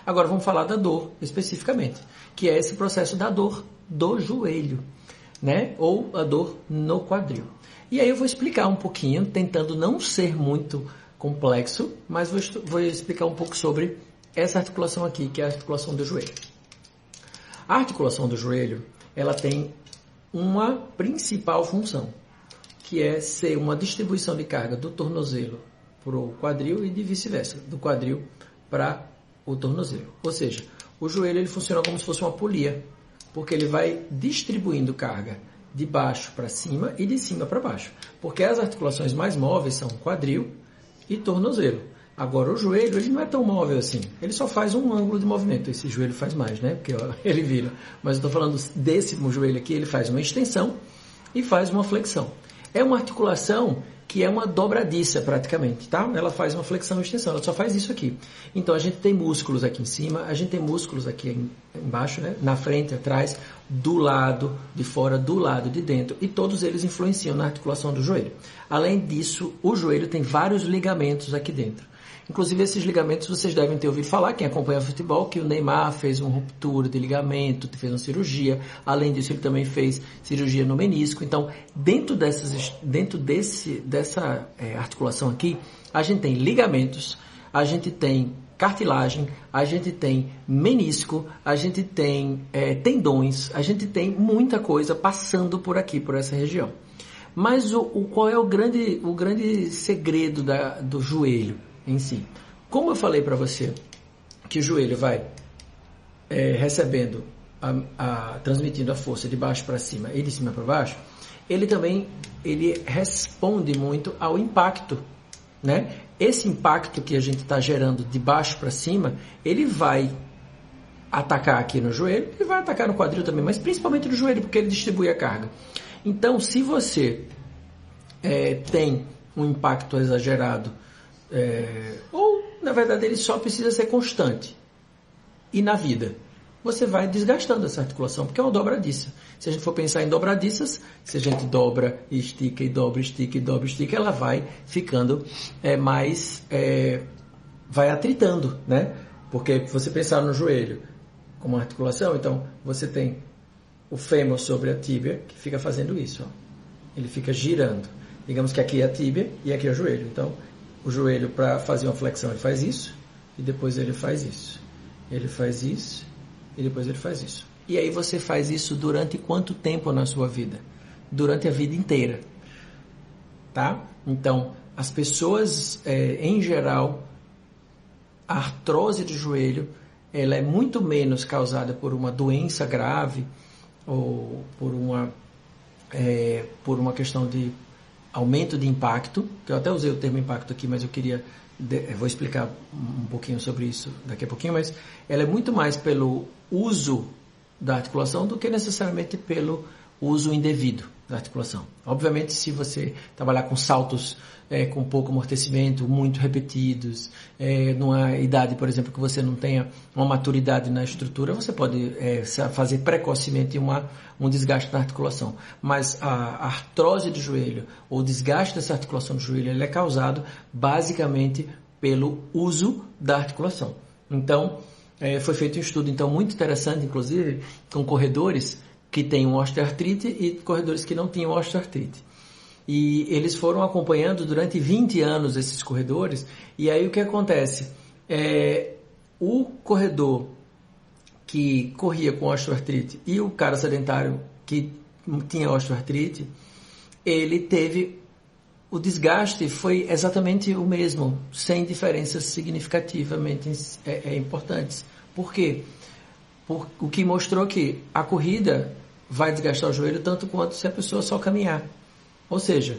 Agora vamos falar da dor especificamente, que é esse processo da dor do joelho, né? Ou a dor no quadril. E aí eu vou explicar um pouquinho, tentando não ser muito complexo, mas vou explicar um pouco sobre essa articulação aqui, que é a articulação do joelho. A articulação do joelho, ela tem uma principal função, que é ser uma distribuição de carga do tornozelo para o quadril e de vice-versa, do quadril para o tornozelo. Ou seja, o joelho ele funciona como se fosse uma polia, porque ele vai distribuindo carga de baixo para cima e de cima para baixo. Porque as articulações mais móveis são quadril e tornozelo. Agora, o joelho ele não é tão móvel assim. Ele só faz um ângulo de movimento. Esse joelho faz mais, né? Porque ó, ele vira. Mas eu estou falando desse joelho aqui, ele faz uma extensão e faz uma flexão. É uma articulação que é uma dobradiça praticamente, tá? Ela faz uma flexão e extensão, ela só faz isso aqui. Então, a gente tem músculos aqui em cima, a gente tem músculos aqui embaixo, né? Na frente, atrás, do lado de fora, do lado de dentro, e todos eles influenciam na articulação do joelho. Além disso, o joelho tem vários ligamentos aqui dentro. Inclusive, esses ligamentos vocês devem ter ouvido falar, quem acompanha futebol, que o Neymar fez uma ruptura de ligamento, fez uma cirurgia. Além disso, ele também fez cirurgia no menisco. Então, dentro dessa articulação aqui, a gente tem ligamentos, a gente tem cartilagem, a gente tem menisco, a gente tem tendões, a gente tem muita coisa passando por aqui, por essa região. Mas qual é o grande segredo do joelho em si? Como eu falei para você que o joelho vai recebendo, transmitindo a força de baixo para cima e de cima para baixo, ele responde muito ao impacto, né? Esse impacto que a gente está gerando de baixo para cima, ele vai atacar aqui no joelho e vai atacar no quadril também, mas principalmente no joelho, porque ele distribui a carga. Então, se você tem um impacto exagerado, ou na verdade ele só precisa ser constante, e na vida você vai desgastando essa articulação, porque é uma dobradiça. Se a gente for pensar em dobradiças, se a gente dobra e estica e dobra, estica e dobra, estica, ela vai ficando vai atritando, né? Porque você pensar no joelho como uma articulação, então você tem o fêmur sobre a tíbia que fica fazendo isso, ó. Ele fica girando. Digamos que aqui é a tíbia e aqui é o joelho. Então, o joelho, para fazer uma flexão, ele faz isso, e depois ele faz isso. Ele faz isso, e depois ele faz isso. E aí você faz isso durante quanto tempo na sua vida? Durante a vida inteira. Tá? Então, as pessoas, em geral, a artrose de joelho, ela é muito menos causada por uma doença grave, ou por uma questão de aumento de impacto, que eu até usei o termo impacto aqui, mas eu vou explicar um pouquinho sobre isso daqui a pouquinho, mas ela é muito mais pelo uso da articulação do que necessariamente pelo uso indevido da articulação. Obviamente, se você trabalhar com saltos com pouco amortecimento, muito repetidos, numa idade, por exemplo, que você não tenha uma maturidade na estrutura, você pode fazer precocemente um desgaste na articulação. Mas a artrose do joelho, ou o desgaste dessa articulação do joelho, ele é causado basicamente pelo uso da articulação. Então, foi feito um estudo muito interessante, inclusive, com corredores que têm osteoartrite e corredores que não tinham osteoartrite. E eles foram acompanhando durante 20 anos esses corredores, e aí o que acontece? O corredor que corria com osteoartrite e o cara sedentário que tinha osteoartrite, ele teve... O desgaste foi exatamente o mesmo, sem diferenças significativamente importantes. Por quê? O que mostrou que a corrida vai desgastar o joelho tanto quanto se a pessoa só caminhar. Ou seja,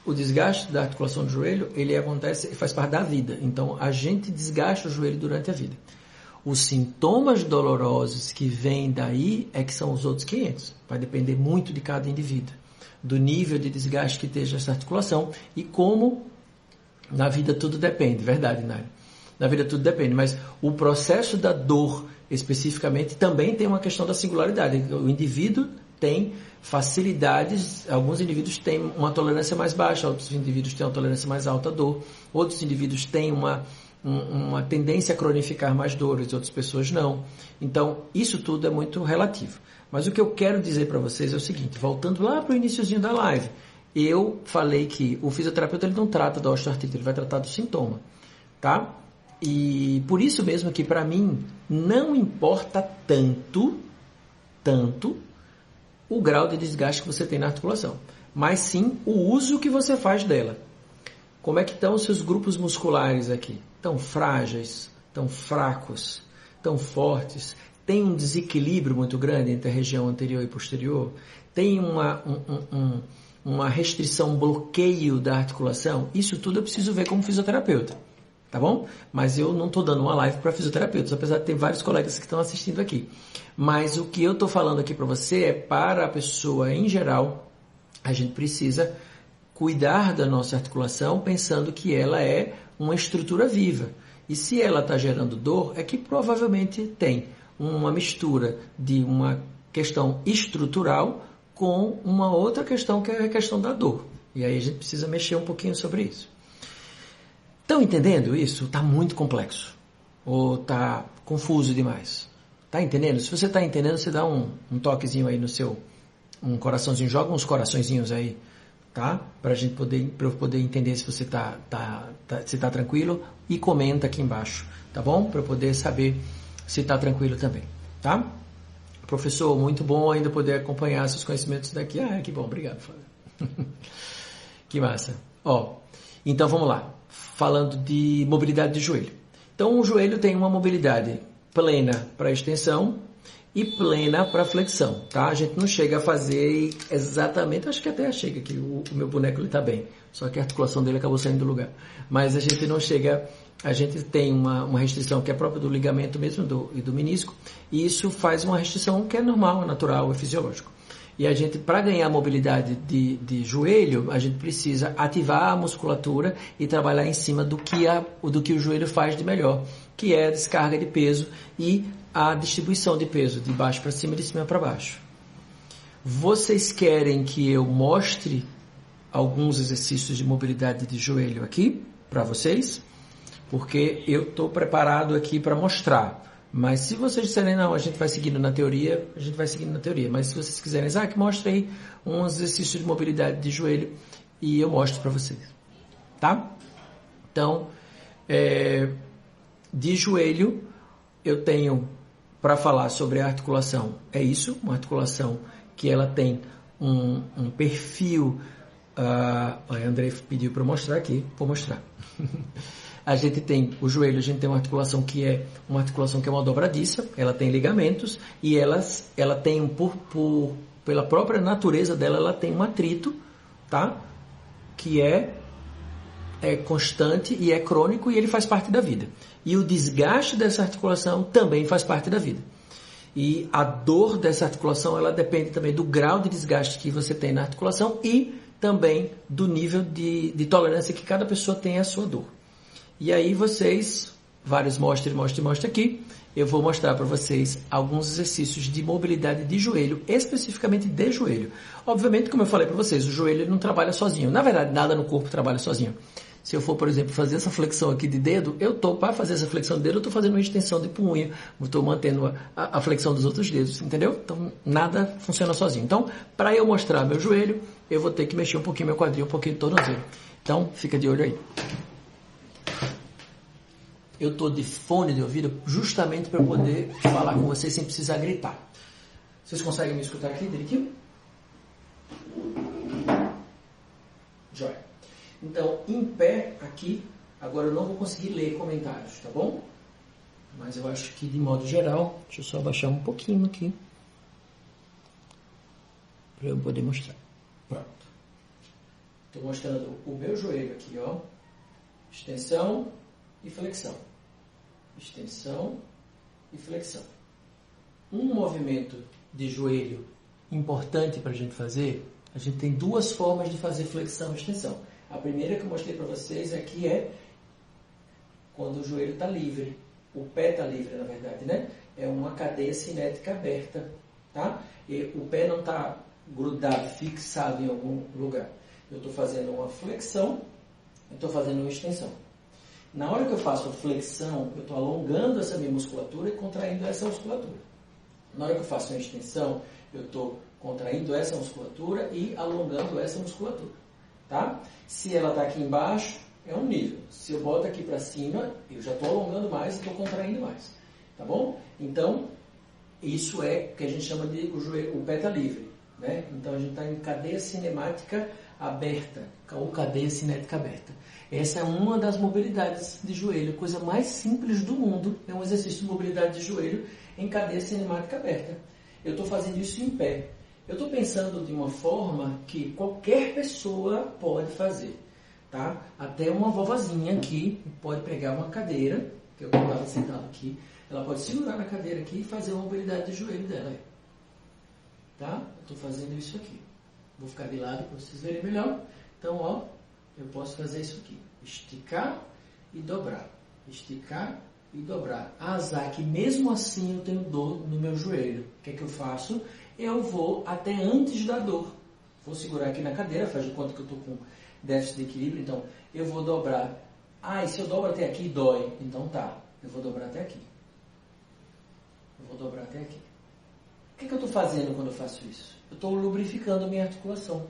o desgaste da articulação do joelho, ele acontece e faz parte da vida. Então, a gente desgasta o joelho durante a vida. Os sintomas dolorosos que vêm daí que são os outros 500. Vai depender muito de cada indivíduo, do nível de desgaste que esteja essa articulação e como na vida tudo depende, verdade, Nário? Na vida tudo depende, mas o processo da dor especificamente também tem uma questão da singularidade. O indivíduo tem facilidades, alguns indivíduos têm uma tolerância mais baixa, outros indivíduos têm uma tolerância mais alta à dor, outros indivíduos têm uma uma tendência a cronificar mais dores, outras pessoas não. Então, isso tudo é muito relativo. Mas o que eu quero dizer para vocês é o seguinte, voltando lá para o iniciozinho da live, eu falei que o fisioterapeuta ele não trata da osteoartrite, ele vai tratar do sintoma, tá? E por isso mesmo que para mim não importa tanto o grau de desgaste que você tem na articulação, mas sim o uso que você faz dela. Como é que estão os seus grupos musculares aqui? Estão frágeis, estão fracos, estão fortes? Tem um desequilíbrio muito grande entre a região anterior e posterior? Tem uma restrição, um bloqueio da articulação? Isso tudo eu preciso ver como fisioterapeuta, tá bom? Mas eu não estou dando uma live para fisioterapeutas, apesar de ter vários colegas que estão assistindo aqui. Mas o que eu estou falando aqui para você é para a pessoa em geral, a gente precisa cuidar da nossa articulação pensando que ela é uma estrutura viva. E se ela está gerando dor, é que provavelmente tem uma mistura de uma questão estrutural com uma outra questão que é a questão da dor. E aí a gente precisa mexer um pouquinho sobre isso. Estão entendendo isso? Está muito complexo. Ou está confuso demais? Está entendendo? Se você está entendendo, você dá um toquezinho aí no seu... um coraçãozinho, joga uns coraçõezinhos aí, tá? Para eu poder entender se você se tá tranquilo, e comenta aqui embaixo, tá bom? Para eu poder saber se está tranquilo também, tá? Professor, muito bom ainda poder acompanhar seus conhecimentos daqui. Ah, que bom, obrigado, Flávio. Que massa. Ó, então vamos lá. Falando de mobilidade de joelho. Então o joelho tem uma mobilidade plena para extensão e plena para flexão, tá? A gente não chega a fazer exatamente, acho que até chega aqui, o meu boneco ele tá bem, só que a articulação dele acabou saindo do lugar. Mas a gente não chega, a gente tem uma restrição que é própria do ligamento mesmo e do menisco, e isso faz uma restrição que é normal, é natural, é fisiológico. E a gente, para ganhar mobilidade de joelho, a gente precisa ativar a musculatura e trabalhar em cima do que o joelho faz de melhor, que é a descarga de peso e a distribuição de peso, de baixo para cima e de cima para baixo. Vocês querem que eu mostre alguns exercícios de mobilidade de joelho aqui para vocês? Porque eu estou preparado aqui para mostrar. Mas se vocês disserem, não, a gente vai seguindo na teoria, a gente vai seguindo na teoria. Mas se vocês quiserem, que mostre aí uns exercícios de mobilidade de joelho e eu mostro para vocês. Tá? Então, de joelho, eu tenho para falar sobre a articulação. É isso, uma articulação que ela tem um perfil... a André pediu para eu mostrar aqui, vou mostrar. A gente tem o joelho, a gente tem uma articulação que é uma dobradiça, ela tem ligamentos e ela tem, pela própria natureza dela, ela tem um atrito, tá? Que é constante e é crônico e ele faz parte da vida. E o desgaste dessa articulação também faz parte da vida. E a dor dessa articulação, ela depende também do grau de desgaste que você tem na articulação e também do nível de tolerância que cada pessoa tem à sua dor. E aí vocês, vários mostre aqui, eu vou mostrar para vocês alguns exercícios de mobilidade de joelho, especificamente de joelho. Obviamente, como eu falei para vocês, o joelho ele não trabalha sozinho. Na verdade, nada no corpo trabalha sozinho. Se eu for, por exemplo, fazer essa flexão aqui de dedo, para fazer essa flexão de dedo, eu estou fazendo uma extensão de punho, estou mantendo a flexão dos outros dedos, entendeu? Então, nada funciona sozinho. Então, para eu mostrar meu joelho, eu vou ter que mexer um pouquinho meu quadril, um pouquinho do tornozelo. Então, fica de olho aí. Eu estou de fone de ouvido justamente para poder falar com vocês sem precisar gritar. Vocês conseguem me escutar aqui direitinho? Joia. Então, em pé aqui, agora eu não vou conseguir ler comentários, tá bom? Mas eu acho que de modo geral, deixa eu só abaixar um pouquinho aqui para eu poder mostrar. Pronto. Estou mostrando o meu joelho aqui, ó. Extensão e flexão. Extensão e flexão. Um movimento de joelho importante para a gente fazer, a gente tem duas formas de fazer flexão e extensão. A primeira que eu mostrei para vocês aqui é quando o joelho está livre. O pé está livre, na verdade, né? É uma cadeia cinética aberta, tá? E o pé não está grudado, fixado em algum lugar. Eu estou fazendo uma flexão, eu estou fazendo uma extensão. Na hora que eu faço a flexão, eu estou alongando essa minha musculatura e contraindo essa musculatura. Na hora que eu faço a extensão, eu estou contraindo essa musculatura e alongando essa musculatura. Tá? Se ela está aqui embaixo, é um nível. Se eu boto aqui para cima, eu já estou alongando mais e estou contraindo mais. Tá bom? Então, isso é o que a gente chama de o pé tá livre. Né? Então, a gente está em cadeia cinemática aberta, ou cadeia cinética aberta. Essa é uma das mobilidades de joelho. A coisa mais simples do mundo é um exercício de mobilidade de joelho em cadeia cinemática aberta. Eu estou fazendo isso em pé. Eu estou pensando de uma forma que qualquer pessoa pode fazer. Tá? Até uma vovozinha aqui pode pegar uma cadeira, que eu estava sentado aqui, ela pode segurar na cadeira aqui e fazer uma mobilidade de joelho dela. Tá? Eu estou fazendo isso aqui. Vou ficar de lado para vocês verem melhor. Então, ó, eu posso fazer isso aqui. Esticar e dobrar. Esticar e dobrar. Azar que mesmo assim eu tenho dor no meu joelho. O que é que eu faço? Eu vou até antes da dor. Vou segurar aqui na cadeira, faz de conta que eu estou com déficit de equilíbrio, então eu vou dobrar. Ah, e se eu dobro até aqui, dói. Então tá, eu vou dobrar até aqui. Eu vou dobrar até aqui. O que é que eu estou fazendo quando eu faço isso? Eu estou lubrificando a minha articulação.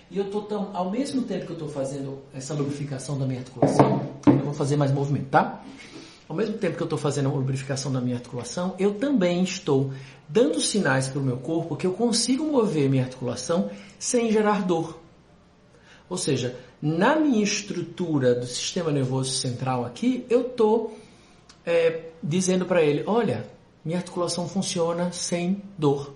E eu estou, ao mesmo tempo que eu estou fazendo essa lubrificação da minha articulação, eu vou fazer mais movimento, tá? Ao mesmo tempo que eu estou fazendo a lubrificação da minha articulação, eu também estou dando sinais para o meu corpo que eu consigo mover minha articulação sem gerar dor. Ou seja, na minha estrutura do sistema nervoso central aqui, eu estou dizendo para ele, olha, minha articulação funciona sem dor.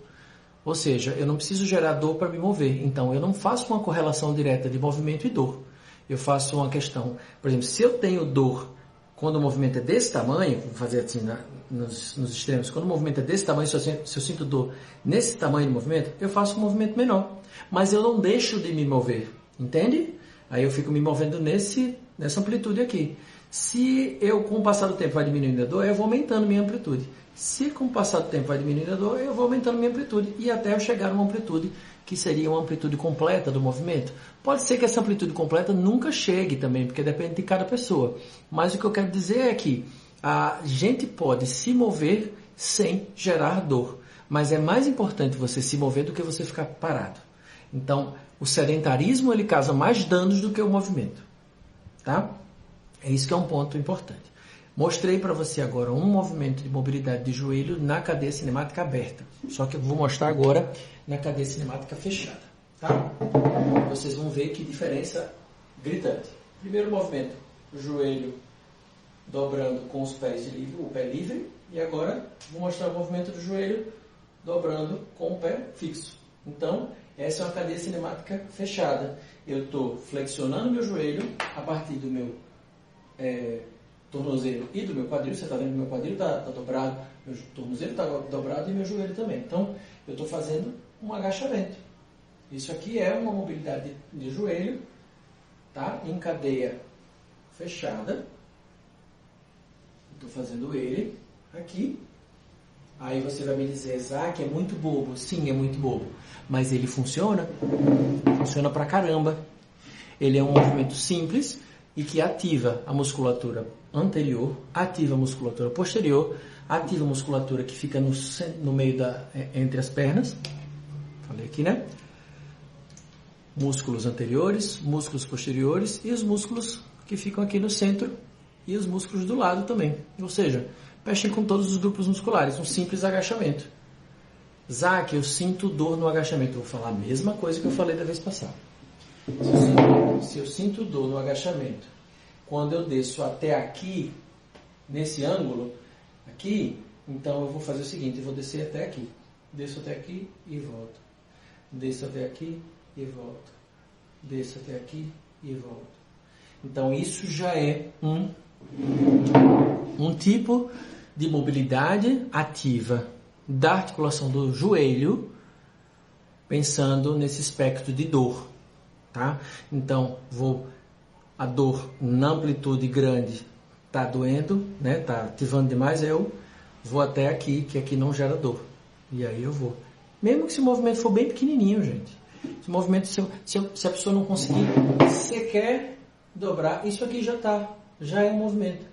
Ou seja, eu não preciso gerar dor para me mover. Então, eu não faço uma correlação direta de movimento e dor. Eu faço uma questão, por exemplo, se eu tenho dor quando o movimento é desse tamanho, vou fazer assim nos extremos, quando o movimento é desse tamanho, se eu sinto dor nesse tamanho de movimento, eu faço um movimento menor. Mas eu não deixo de me mover, entende? Aí eu fico me movendo nessa amplitude aqui. Se eu, com o passar do tempo, vai diminuindo a dor, eu vou aumentando minha amplitude. Se com o passar do tempo vai diminuindo a dor, eu vou aumentando minha amplitude. E até eu chegar a uma amplitude que seria uma amplitude completa do movimento. Pode ser que essa amplitude completa nunca chegue também, porque depende de cada pessoa. Mas o que eu quero dizer é que a gente pode se mover sem gerar dor. Mas é mais importante você se mover do que você ficar parado. Então, o sedentarismo ele causa mais danos do que o movimento. Tá? É isso que é um ponto importante. Mostrei para você agora um movimento de mobilidade de joelho na cadeia cinemática aberta. Só que eu vou mostrar agora na cadeia cinemática fechada. Tá? Vocês vão ver que diferença gritante. Primeiro movimento, o joelho dobrando com os pés de livre, o pé livre. E agora vou mostrar o movimento do joelho dobrando com o pé fixo. Então, essa é uma cadeia cinemática fechada. Eu estou flexionando meu joelho a partir do meu tornozelo e do meu quadril. Você está vendo que meu quadril está dobrado, meu tornozelo está dobrado e meu joelho também. Então, eu estou fazendo um agachamento. Isso aqui é uma mobilidade de joelho, tá? Em cadeia fechada. Estou fazendo ele aqui. Aí você vai me dizer, Isaac, é muito bobo. Sim, é muito bobo. Mas ele funciona pra caramba. Ele é um movimento simples e que ativa a musculatura anterior, ativa a musculatura posterior, ativa a musculatura que fica no meio entre as pernas. Falei aqui, né? Músculos anteriores, músculos posteriores e os músculos que ficam aqui no centro e os músculos do lado também. Ou seja, mexem com todos os grupos musculares, um simples agachamento. Zac, eu sinto dor no agachamento. Eu vou falar a mesma coisa que eu falei da vez passada. Se eu sinto dor no agachamento, quando eu desço até aqui, nesse ângulo, aqui, então eu vou fazer o seguinte, eu vou descer até aqui. Desço até aqui e volto. Desço até aqui e volto. Desço até aqui e volto. Então isso já é um tipo de mobilidade ativa da articulação do joelho, pensando nesse espectro de dor, tá? Então, a dor na amplitude grande tá doendo, né? Tá ativando demais, eu vou até aqui, que aqui não gera dor. E aí eu vou. Mesmo que esse movimento for bem pequenininho, gente. Esse movimento, se a pessoa não conseguir sequer dobrar, isso aqui já tá já é um movimento,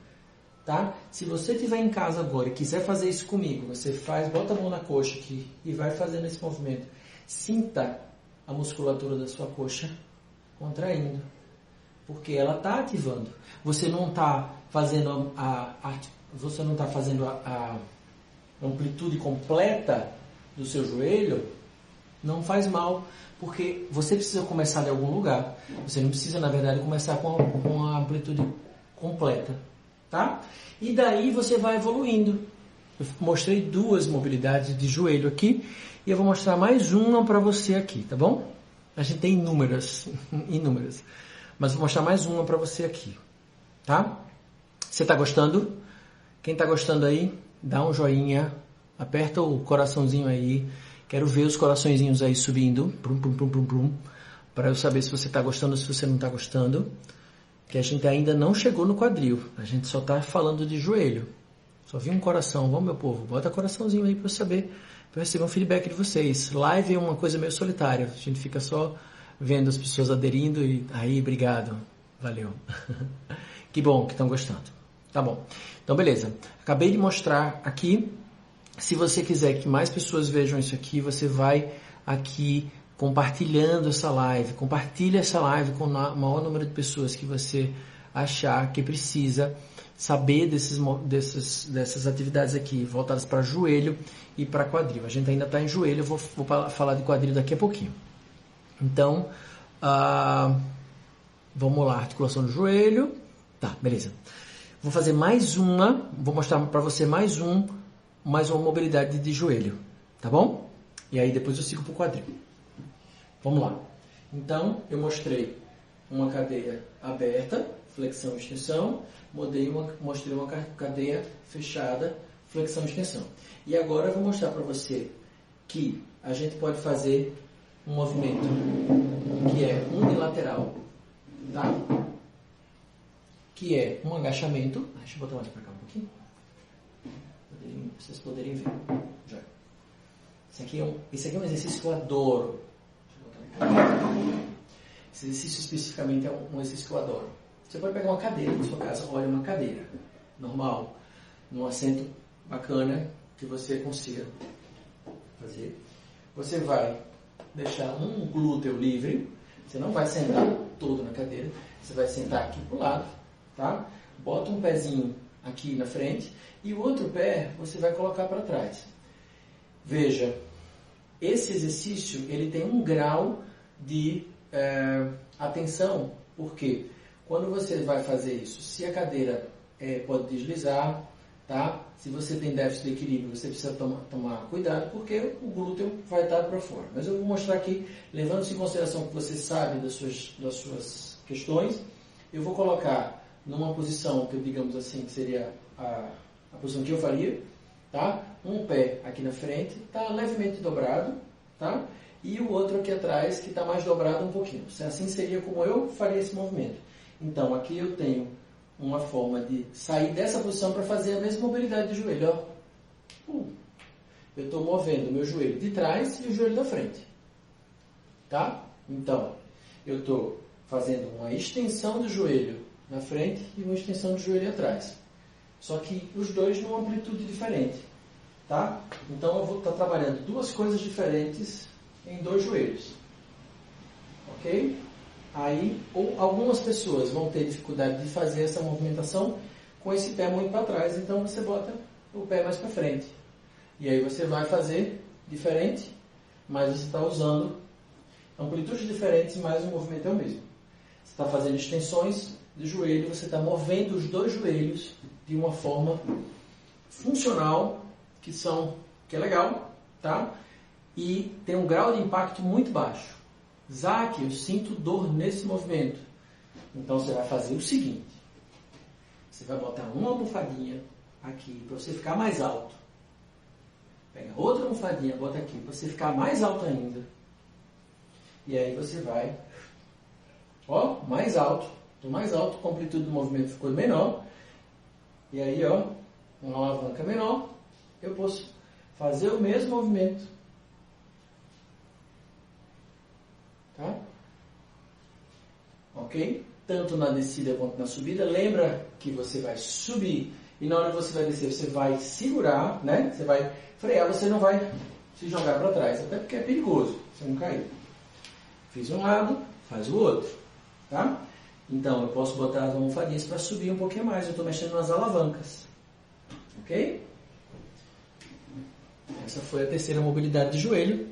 tá? Se você estiver em casa agora e quiser fazer isso comigo, você faz, bota a mão na coxa aqui e vai fazendo esse movimento. Sinta a musculatura da sua coxa contraindo, porque ela está ativando. Você não está fazendo a amplitude completa do seu joelho, não faz mal, porque você precisa começar de algum lugar. Você não precisa, na verdade, começar com a amplitude completa, tá? E daí você vai evoluindo. Eu mostrei 2 mobilidades de joelho aqui e eu vou mostrar mais uma para você aqui, tá bom? A gente tem inúmeras, mas vou mostrar mais uma para você aqui, tá? Você tá gostando? Quem tá gostando aí, dá um joinha, aperta o coraçãozinho aí. Quero ver os coraçõezinhos aí subindo, para eu saber se você tá gostando ou se você não tá gostando. Que a gente ainda não chegou no quadril, a gente só tá falando de joelho. Só vi um coração, vamos meu povo, bota coraçãozinho aí para eu saber, para eu receber um feedback de vocês. Live é uma coisa meio solitária, a gente fica só vendo as pessoas aderindo e aí, obrigado, valeu. Que bom que estão gostando. Tá bom, então beleza. Acabei de mostrar aqui. Se você quiser que mais pessoas vejam isso aqui, você vai aqui compartilhando essa live. Compartilha essa live com o maior número de pessoas que você achar que precisa saber dessas atividades aqui voltadas para joelho e para quadril. A gente ainda está em joelho, eu vou falar de quadril daqui a pouquinho. Então, vamos lá, articulação do joelho. Tá, beleza. Vou fazer vou mostrar para você mais uma mobilidade de joelho, tá bom? E aí depois eu sigo para o quadril. Vamos lá. Então, eu mostrei uma cadeia aberta, flexão e extensão, mostrei uma cadeia fechada, flexão e extensão. E agora eu vou mostrar para você que a gente pode fazer um movimento que é unilateral, tá? Que é um agachamento. Deixa eu botar mais para cá um pouquinho. Vocês poderem ver. Já. Esse aqui é um exercício que eu adoro. Esse exercício especificamente é um exercício que eu adoro. Você pode pegar uma cadeira na sua casa, olha uma cadeira normal, num assento bacana que você consiga fazer. Você vai deixar um glúteo livre, você não vai sentar todo na cadeira, você vai sentar aqui pro lado, tá? Bota um pezinho aqui na frente e o outro pé você vai colocar para trás. Veja, esse exercício ele tem um grau de atenção, porque quando você vai fazer isso, se a cadeira pode deslizar, tá? Se você tem déficit de equilíbrio, você precisa tomar cuidado, porque o glúteo vai estar para fora. Mas eu vou mostrar aqui, levando-se em consideração que você sabe das suas questões, eu vou colocar numa posição que, digamos assim, que seria a posição que eu faria, tá? Um pé aqui na frente, tá levemente dobrado, tá? E o outro aqui atrás, que está mais dobrado um pouquinho. Assim seria como eu faria esse movimento. Então, aqui eu tenho uma forma de sair dessa posição para fazer a mesma mobilidade de joelho. Ó. Eu estou movendo o meu joelho de trás e o joelho da frente. Tá? Então, eu estou fazendo uma extensão do joelho na frente e uma extensão do joelho atrás. Só que os dois numa amplitude diferente. Tá? Então, eu vou estar trabalhando duas coisas diferentes em dois joelhos. Ok? Aí, algumas pessoas vão ter dificuldade de fazer essa movimentação com esse pé muito para trás, então você bota o pé mais para frente. E aí você vai fazer diferente, mas você está usando amplitudes diferentes, mas o movimento é o mesmo. Você está fazendo extensões do joelho, você está movendo os dois joelhos de uma forma funcional, que é legal, tá? E tem um grau de impacto muito baixo. Zac, eu sinto dor nesse movimento. Então você vai fazer o seguinte. Você vai botar uma almofadinha aqui para você ficar mais alto. Pega outra almofadinha, bota aqui para você ficar mais alto ainda. E aí você vai, ó, mais alto. Estou mais alto, a amplitude do movimento ficou menor. E aí, ó, uma alavanca menor, eu posso fazer o mesmo movimento. Tá? Ok? tanto na descida quanto na subida. Lembra que você vai subir e na hora que você vai descer, você vai segurar, né? Você vai frear, você não vai se jogar para trás, até porque é perigoso você não cair. Fiz um lado, faz o outro, tá? Então, eu posso botar as almofadinhas para subir um pouquinho mais. Eu estou mexendo nas alavancas, ok? Essa foi a terceira mobilidade de joelho.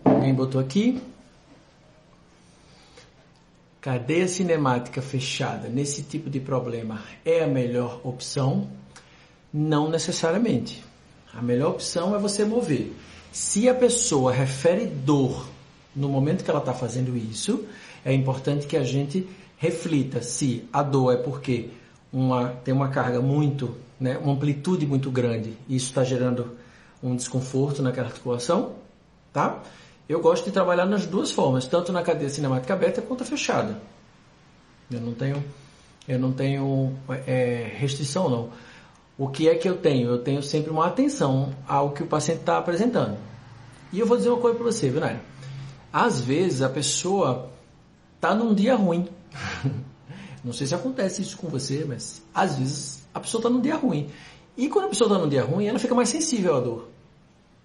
Alguém botou aqui. Cadeia cinemática fechada nesse tipo de problema é a melhor opção? Não necessariamente. A melhor opção é você mover. Se a pessoa refere dor no momento que ela está fazendo isso, é importante que a gente reflita se a dor é porque tem uma carga muito, né, uma amplitude muito grande e isso está gerando um desconforto naquela articulação, tá? Eu gosto de trabalhar nas duas formas, tanto na cadeia cinemática aberta quanto fechada. Eu não tenho restrição, não. O que é que eu tenho? Eu tenho sempre uma atenção ao que o paciente está apresentando. E eu vou dizer uma coisa para você, viu, Naira? Às vezes a pessoa está num dia ruim. Não sei se acontece isso com você, mas às vezes a pessoa está num dia ruim. E quando a pessoa está num dia ruim, ela fica mais sensível à dor.